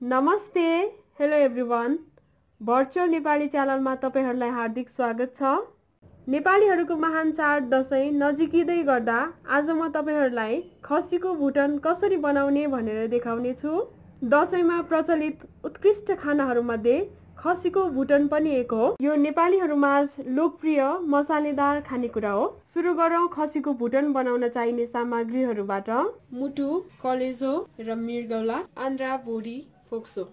नमस्ते, hello everyone. Virtual Nepali च्यानलमा तपाईहरुलाई हार्दिक स्वागत छ। नेपालीहरुको महान चाड दशैं नजिकिँदै गर्दा आज म तपाईहरुलाई खसीको भुटन कसरी बनाउने भनेर देखाउने छु। दशैंमा प्रचलित उत्कृष्ट खानाहरुमध्ये खसीको भुटन पनि एक हो। यो नेपालीहरुमाझ लोकप्रिय मसालेदार खानेकुरा हो। सुरु गरौं खसीको भुटन बनाउन चाहिने सामग्रीहरुबाट। मुटु, कलेजो र मृगौला, आन्द्रा, भुडी, फोक्सो।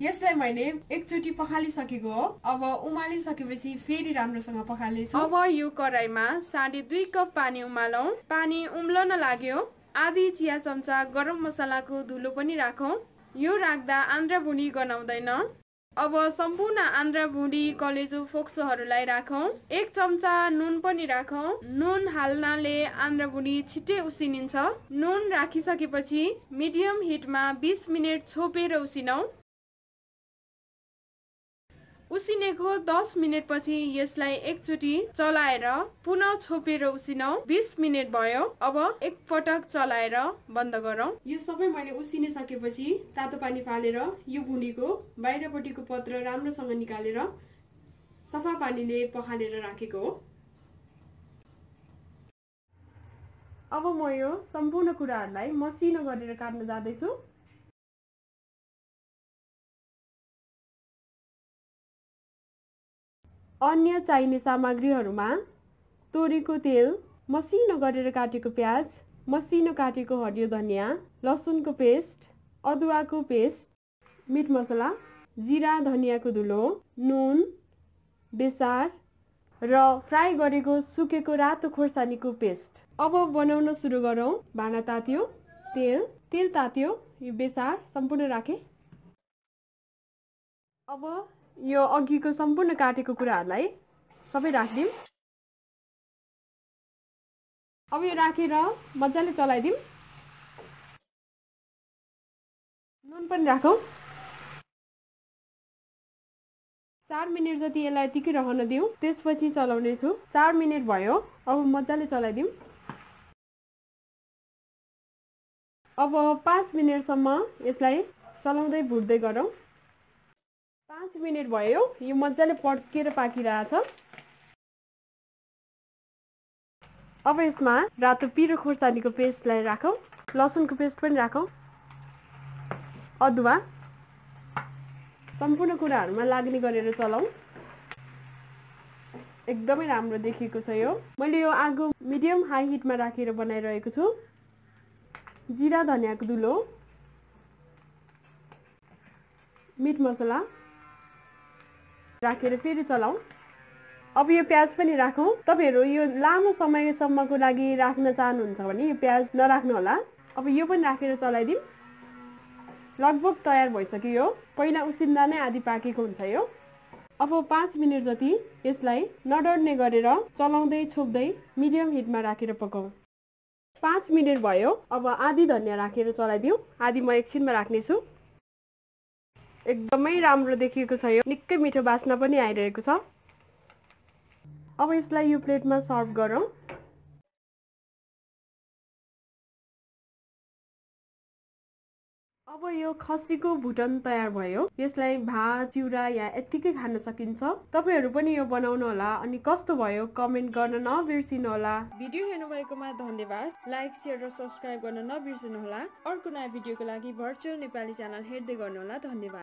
यसलाई मैले एकचोटी पखालिसकेको हो। अब उमालिसकेपछि फेरि राम्रोसँग पखाल्नेछु। अब यो कराईमा 2.5 कप पानी उमालौं। पानी उम्लन लाग्यो। आधी चिया चम्चा गरम मसलाको धुलो पनि राखौं। यो राख्दा आन्द्रा भुडी गनाउँदैन। अब सम्पूर्ण आन्द्रा भुडी, कलेजो, फोक्सोहरुलाई राखौं। 1 चम्चा नुन पनि राखौं। नुन हाल्नाले आन्द्रा भुडी छिट्टै उसिनिन्छ। नुन राखिसकेपछि मिडियम हिटमा 20 मिनेट छोपेर उसिनौं। उसिनेको 10 मिनेट पछि यसलाई एकचोटी चलाएर पुनः छोपेर उसिनौं। 20 मिनेट भयो। अब एक पटक चलाएर बन्द गरौं। यो सबै मैले उसिनिसकेपछि तातो पानी फालेर यो भुडीको बाहिरपट्टिको पत्र राम्रोसँग निकालेर सफा पानीले पखालेर राखेको हो। अब म यो सम्पूर्ण कुराहरुलाई मसिनो गरेर काट्न जाँदैछु। अन्य चाहिने सामग्रीहरुमा तोरीको तेल, मसिनो गरेर काटेको प्याज, मसिनो काटेको हरियो धनिया, लसुनको पेस्ट, अदुवाको पेस्ट, मिट मसला, जिरा धनियाको धुलो, नुन, बेसार र फ्राई गरेको सुकेको रातो खोर्सानीको पेस्ट। अब बनाउन सुरु गरौं। भाँडा तात्यो, तेल तात्यो, यो बेसार सम्पूर्ण राखे। अब यो अघिको सम्पूर्ण काटेको कुराहरुलाई सबै राख्दिम। अब यो राखेर मज्जाले चलाइदिम। नुन पनि राखौं। 4 मिनेट जति यसलाई यतिकै रहन दिऊ। त्यसपछि चलाउने छु। 4 मिनेट भयो। अब मज्जाले चलाइदिम। अब 5 मिनेटसम्म यसलाई चलाउँदै भुट्दै गरौं। 5 मिनेट भयो। यो मज्जाले पड्केर पाकिरहेछ। अब यसमा रातो पिरो खोर्सानीको पेस्टलाई राखौं। लसुनको पेस्ट पनि राखौं। अदुवा सम्पूर्ण कुराहरुमा लाग्ने गरेर चलाऊ। एकदमै राम्रो देखिएको छ यो। मैले यो आगो मिडियम हाई हिटमा राखेर बनाइरहेको छु। जिरा धनियाको धुलो, मिट मसला राखेर फेरि चलाऊ। अब यो प्याज पनि राखौं। तपाईहरु यो लामो समयसम्मको लागि राख्न चाहनुहुन्छ भने यो प्याज नराख्नु होला। अब यो पनि राखेर चलाइदिम। लगभग तयार भइसक्यो यो। पहिला उसिन्दा नै आधी पाकेको हुन्छ यो। अब 5 मिनेट जति यसलाई नडढ्ने गरेर चलाउँदै छोप्दै मिडियम हिटमा राखेर पकाऊ। 5 मिनेट भयो। अब आधी धनिया राखेर चलाइदिऊ। आधी म एकछिनमा राख्ने छु। एकदमै राम्रो देखिएको छ यो। निकै मिठो बास्ना पनि आइरहेको छ। अब यसलाई यो प्लेटमा सर्भ गरौं। अब यो खसीको भुटन तयार भयो। यसलाई भात, चिउरा या यतिकै खान सकिन्छ। तपाईहरु पनि यो बनाउनु होला अनि कस्तो भयो कमेन्ट गर्न नबिर्सिनु होला। भिडियो हेर्नु भएकोमा धन्यवाद। लाइक, शेयर र सब्स्क्राइब गर्न नबिर्सिनु होला। अर्को नयाँ भिडियोको लागि भर्चुअल नेपाली च्यानल हेर्दै गर्नु होला। धन्यवाद।